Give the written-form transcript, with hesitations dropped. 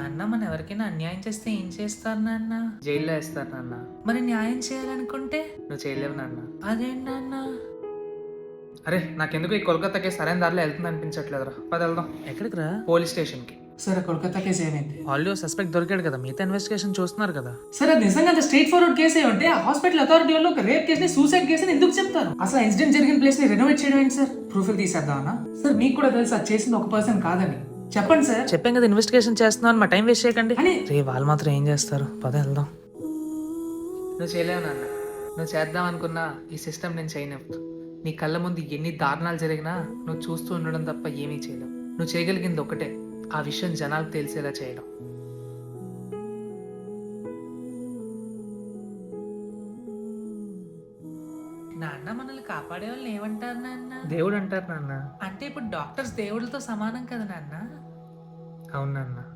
నాన్న మనం ఎవరికైనా అన్యాయం చేస్తే ఏం చేస్తారు నాన్న? జైల్లో వేస్తారు నాన్న. మరి న్యాయం చేయాలనుకుంటే? నువ్వు చేయలేవు నాన్న. అదేంటి నాన్న? అరే నాకెందుకు ఈ కోల్కతా కేసు సరైన దారిలో వెళ్తుంది అనిపించట్లేదురా. పద వెళ్దాం. ఎక్కడికి రా? పోలీస్ స్టేషన్కి. సరే కోల్కతా కేసు ఏమైంది? ఆల్రెడీ సస్పెక్ట్ దొరికాడు కదా, మిగతా ఇన్వెస్టిగేషన్ చూస్తున్నారు కదా. సరే అది నిజంగా అంత స్ట్రైట్ ఫార్వర్డ్ కేసు ఉంటే ఆ హాస్పిటల్ అథారిటీ వాళ్ళు ఒక రేప్ కేసుని సూసైడ్ కేసుని ఎందుకు చెప్తారు? అసలు ఇన్సిడెంట్ జరిగిన ప్లేస్ ని రెనోవేట్ చేయడం ఏంటి సార్? ప్రూఫ్ తీసేద్దామన్నా? సార్ మీకు కూడా తెలుసు అది చేసింది ఒక పర్సన్ కాదని. చెప్పండి సార్. చెప్పాం కదా ఇన్వెస్టిగేషన్ చేస్తున్నాను, మా టైం వేస్ట్ చేయకండి. అని రే వాళ్ళు మాత్రం ఏం చేస్తారు, పద వెళ్దాం. నువ్వు చేయలేవు నాన్న. నువ్వు చేద్దాం అనుకున్నా ఈ సిస్టమ్ నేను చేయనివ్వదు. నీ కళ్ళ ముందు ఎన్ని దారుణాలు జరిగినా నువ్వు చూస్తూ ఉండడం తప్ప ఏమీ చేయలేవు. నువ్వు చేయగలిగింది ఒకటే, ఆ విషయం జనాలకు తెలిసేలా చేయడం. నాన్న మనల్ని కాపాడే వాళ్ళని ఏమంటారు నాన్న? దేవుడు అంటారు నాన్న. అంటే ఇప్పుడు డాక్టర్స్ దేవుళ్ళతో సమానం కదా నాన్న? అవును నాన్న.